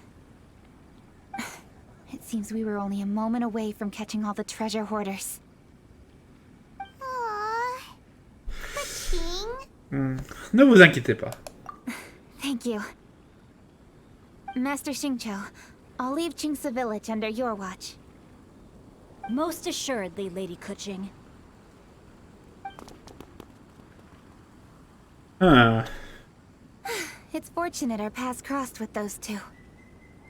It seems we were only a moment away from catching all the treasure hoarders. Ne vous inquiétez pas. Thank you. Master Xingqiu, I'll leave Qingce village under your watch. Most assuredly, Lady Kequing. Ah. It's fortunate our paths crossed with those two.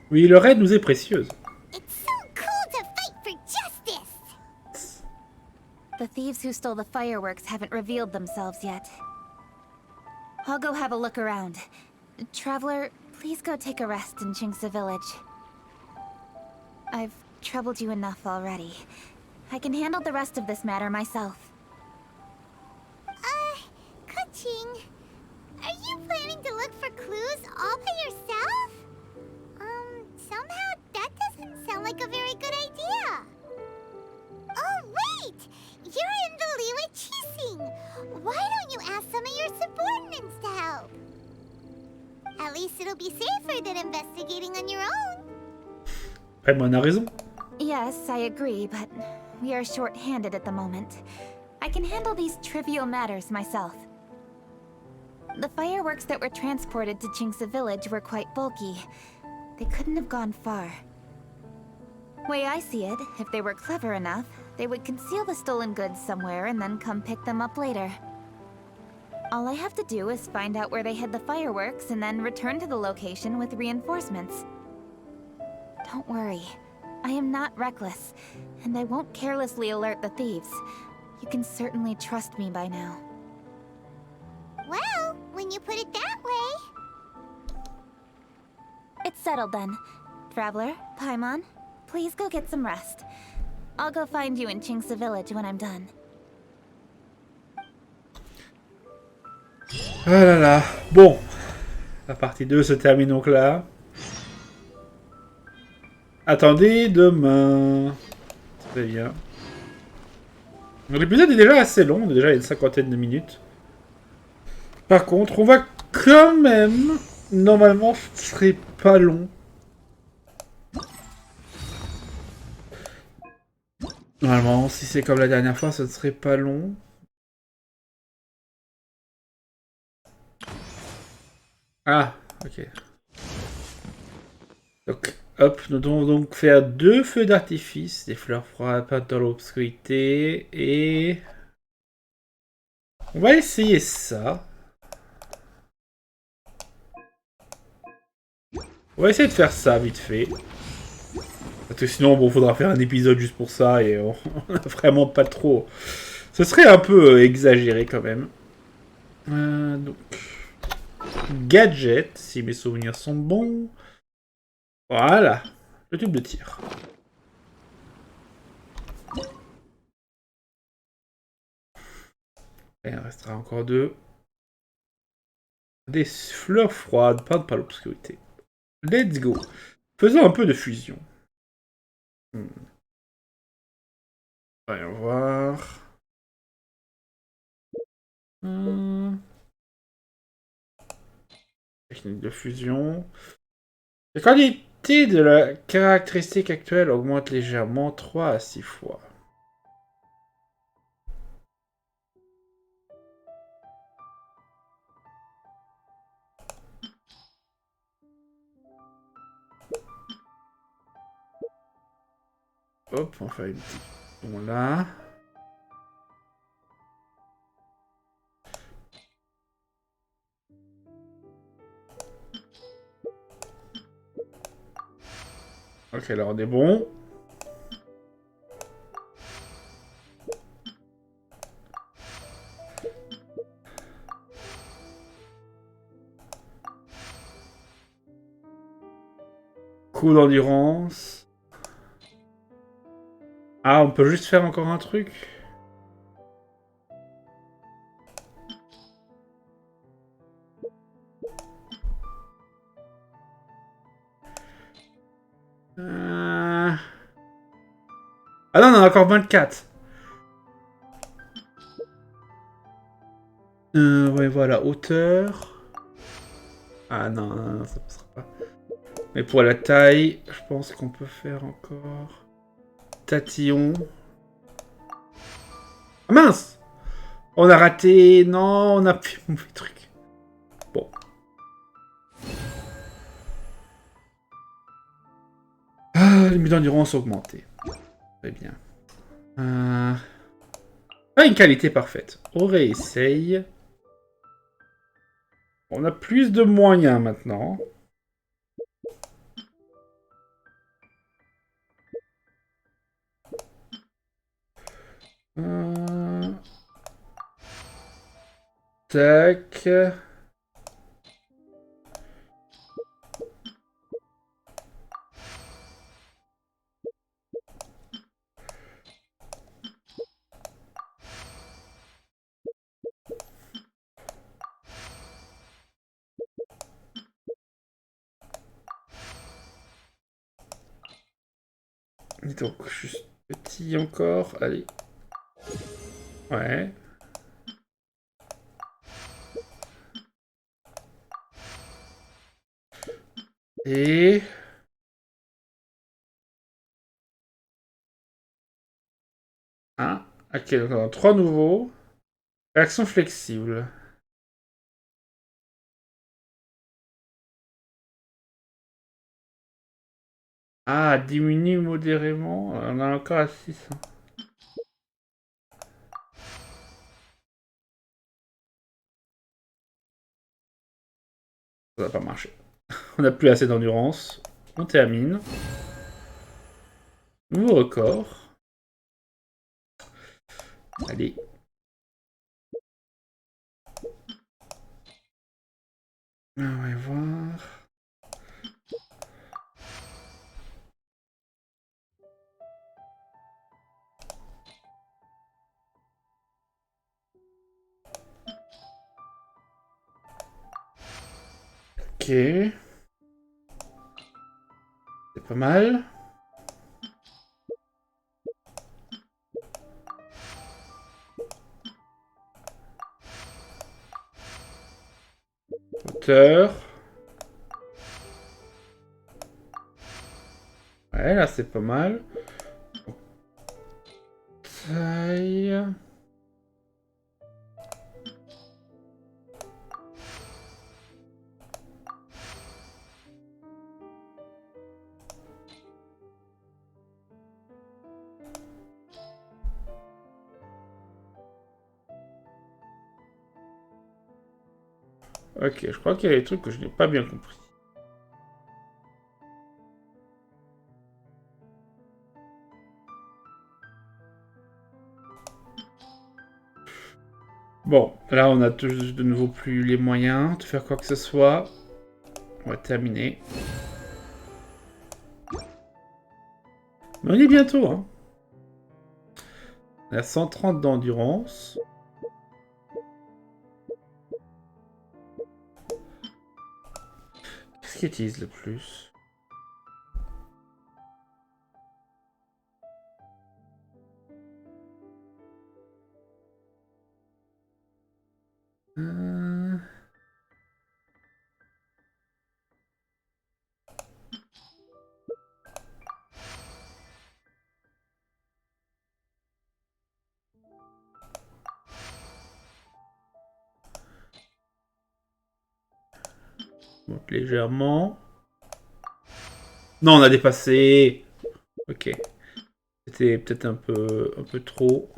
Oui, leur aide nous est précieuse. It's so cool to fight for justice! The thieves who stole the fireworks haven't revealed themselves yet. I'll go have a look around. Traveler, please go take a rest in Qingce village. I've troubled you enough already. I can handle the rest of this matter myself. Kequing, are you planning to look for clues all by yourself? Somehow that doesn't sound like a very good idea. Oh, wait! You're in the Liyue Qixing. Why don't you ask some of your subordinates to help? At least it'll be safer than investigating on your own. Paimon a raison. Yes, I agree, but we are short-handed at the moment. I can handle these trivial matters myself. The fireworks that were transported to Qingce village were quite bulky. They couldn't have gone far. Way I see it, if they were clever enough, they would conceal the stolen goods somewhere and then come pick them up later. All I have to do is find out where they hid the fireworks and then return to the location with reinforcements. Don't worry. I am not reckless, and I won't carelessly alert the thieves. You can certainly trust me by now. Well, when you put it that way... It's settled then. Traveler, Paimon, please go get some rest. I'll go find you in Qingce village when I'm done. Ah là là. Bon. La partie 2 se termine donc là. Attendez demain. Très bien. L'épisode est déjà assez long. On est déjà à une cinquantaine de minutes. Par contre, on va quand même... Normalement, ce serait pas long. Normalement, si c'est comme la dernière fois, ce ne serait pas long. Ah, ok. Donc, hop, nous devons donc faire 2 feux d'artifice, des fleurs froides peintes dans l'obscurité, et... On va essayer ça. On va essayer de faire ça vite fait. Parce que sinon, bon, faudra faire un épisode juste pour ça et on a vraiment pas trop... Ce serait un peu exagéré quand même. Donc... Gadget, si mes souvenirs sont bons. Voilà. Le tube de tir. Et il en restera encore 2. Des fleurs froides, pas l'obscurité. Let's go. Faisons un peu de fusion. Voyons voir. Technique de fusion. La qualité de la caractéristique actuelle augmente légèrement 3 à 6 fois. Hop, on fait une petite fusion là. Ok, là on est bon. Coup d'endurance. Ah, on peut juste faire encore un truc. Ah non, on en a encore 24. Ouais, voilà, hauteur. Ah non, non, non, ça passera pas. Mais pour la taille, je pense qu'on peut faire encore... Tatillon. Ah mince! On a raté... Non, on a fait mauvais truc. Bon. Ah, limite d'endurance augmentée. Très bien. Ah, une qualité parfaite. On réessaye. On a plus de moyens maintenant. Tac. Et donc, juste petit encore. Allez. Ouais. Et... Ah, ok, donc on a 3 nouveaux. Réaction flexible. Ah, diminue modérément. On a encore à 6. Ça va pas marcher. On n'a plus assez d'endurance. On termine. Nouveau record. Allez. On va voir. Ok. C'est pas mal. Hauteur. Ouais, là c'est pas mal. Taille. Ok, je crois qu'il y a des trucs que je n'ai pas bien compris. Bon, là on a de nouveau plus les moyens de faire quoi que ce soit. On va terminer. Mais on y est bientôt, hein. On a 130 d'endurance. Qu'est-ce qu'il utilise le plus? Monte légèrement. Non, on a dépassé. Ok. C'était peut-être un peu trop.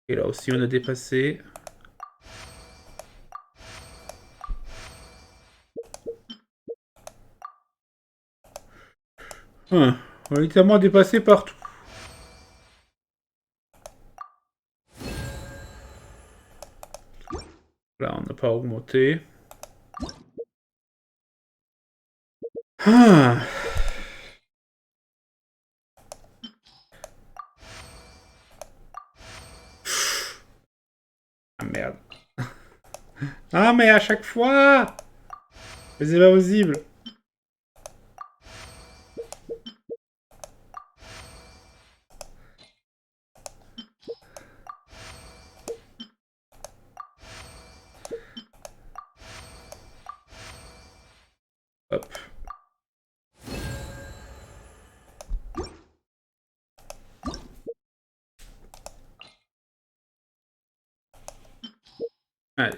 Et là aussi, on a dépassé. On a littéralement dépassé partout. Là, on n'a pas augmenté. Ah merde. Ah mais à chaque fois! Mais c'est pas possible. Hop. Allez.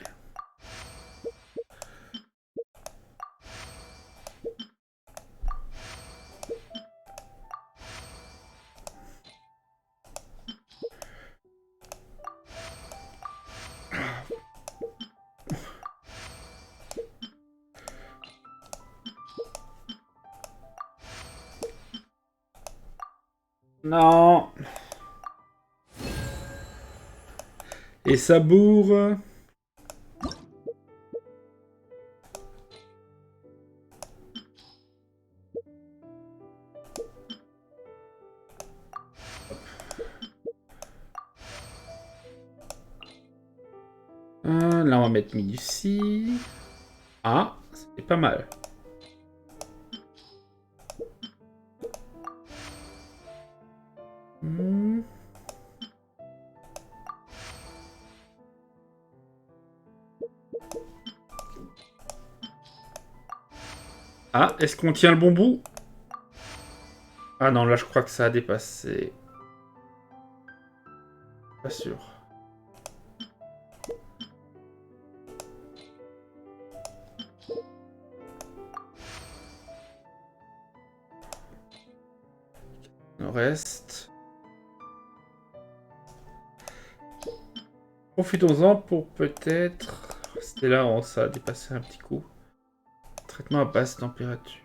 Non. Et ça bourre. Là, on va mettre minutie. Ah, c'est pas mal. Ah, est-ce qu'on tient le bon bout? Ah non, là, je crois que ça a dépassé. Pas sûr. Il nous reste. Profitons-en pour peut-être... C'était là où ça a dépassé un petit coup. Traitement à basse température.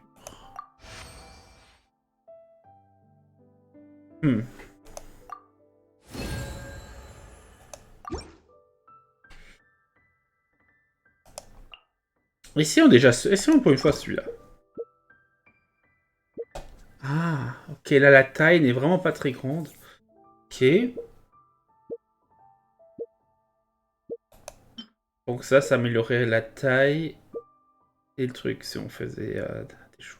Essayons déjà, essayons pour une fois celui-là. Ah, ok, là la taille n'est vraiment pas très grande. Ok. Donc ça améliorerait la taille et le truc si on faisait des choses.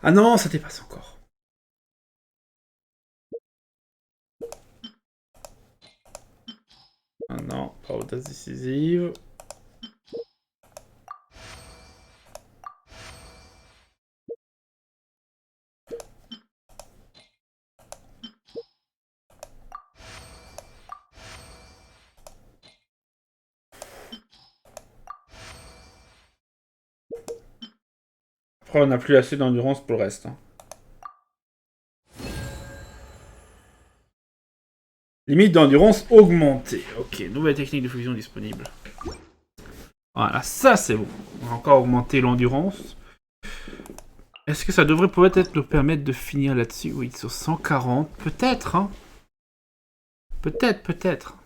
Ah non, ça dépasse encore. Ah non, pas audace décisive. Après, on n'a plus assez d'endurance pour le reste. Hein. Limite d'endurance augmentée. Ok, nouvelle technique de fusion disponible. Voilà, ça c'est bon. On va encore augmenter l'endurance. Est-ce que ça devrait peut-être nous permettre de finir là-dessus? Oui, sur 140. Peut-être, hein. Peut-être.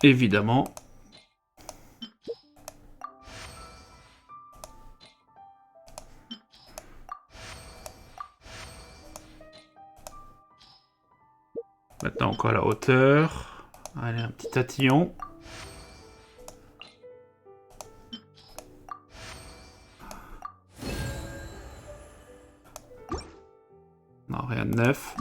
Évidemment. Maintenant encore la hauteur. Allez, un petit tatillon. Non, rien de neuf.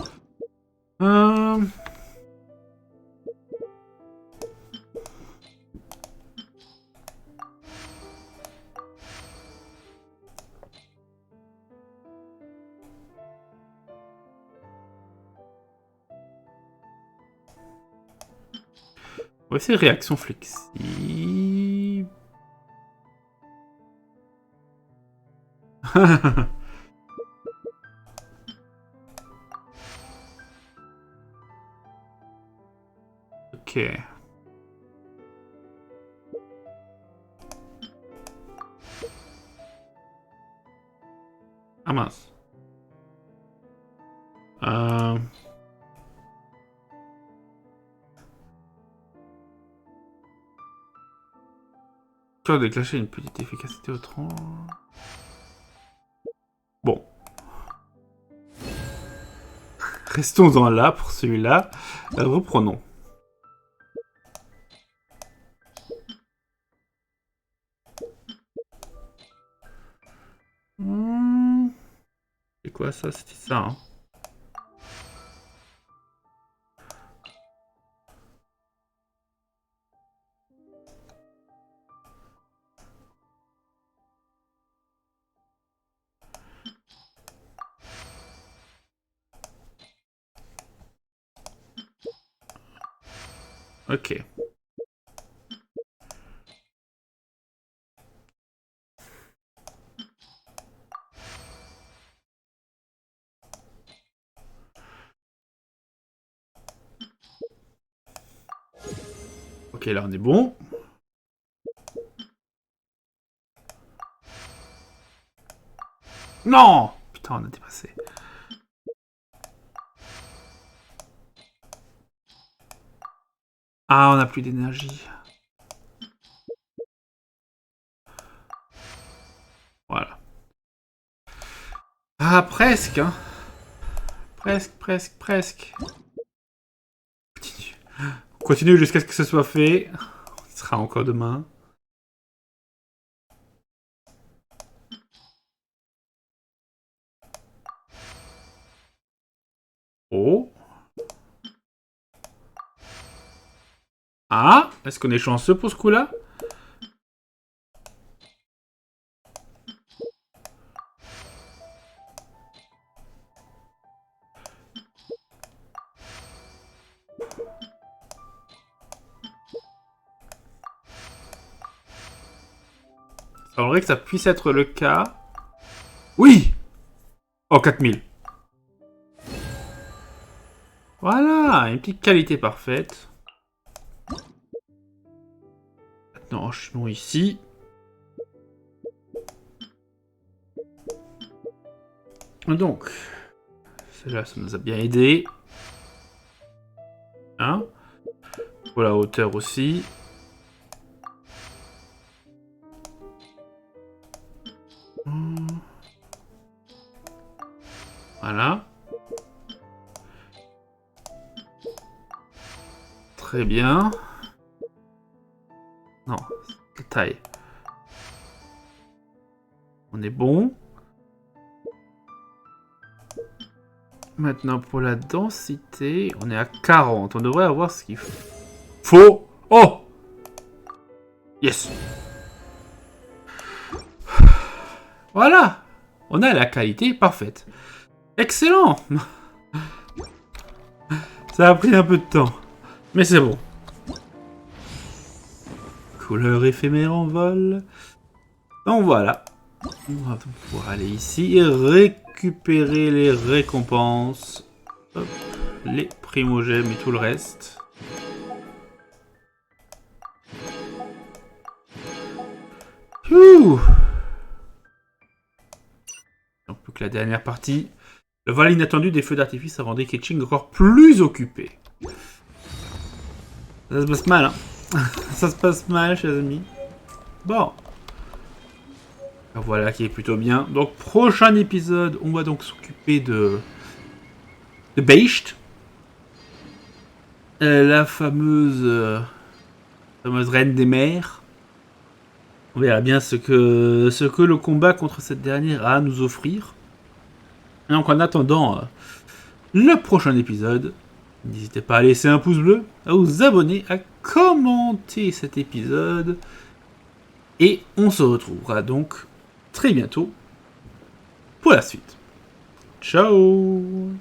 On va essayer réaction flexible. Ok. Ah mince. Tu vas déclencher une petite efficacité au tronc. Bon. Restons-en là pour celui-là. Reprenons. C'est quoi ça? C'était ça, hein? Ok. Ok, là on est bon. Non! Putain, on a dépassé. Ah, on n'a plus d'énergie. Voilà. Ah, presque, hein. Presque. Continue jusqu'à ce que ce soit fait. Ce sera encore demain. Oh. Ah, est-ce qu'on est chanceux pour ce coup-là? Ça semblerait que ça puisse être le cas. Oui! Oh, 4000. Voilà, une petite qualité parfaite. Maintenant, enchaînons ici. Donc, celle-là, ça nous a bien aidé. Hein? Pour la hauteur aussi. Voilà. Très bien. Non, c'est la taille. On est bon. Maintenant, pour la densité, on est à 40. On devrait avoir ce qu'il faut. Oh! Yes! Voilà! On a la qualité parfaite. Excellent. Ça a pris un peu de temps. Mais c'est bon. Couleur éphémère en vol. Donc voilà. On va donc pouvoir aller ici et récupérer les récompenses. Hop. Les primogèmes et tout le reste. Donc plus que la dernière partie. Le vol inattendu des feux d'artifice a rendu Kequing encore plus occupé. Ça se passe mal, hein. Ça se passe mal, chers amis. Bon. Voilà qui est plutôt bien. Donc, prochain épisode, on va donc s'occuper de Beisht. La fameuse reine des mers. On verra bien ce que le combat contre cette dernière a à nous offrir. Et donc, en attendant le prochain épisode, n'hésitez pas à laisser un pouce bleu, à vous abonner, à commenter cet épisode. Et on se retrouvera donc très bientôt pour la suite. Ciao!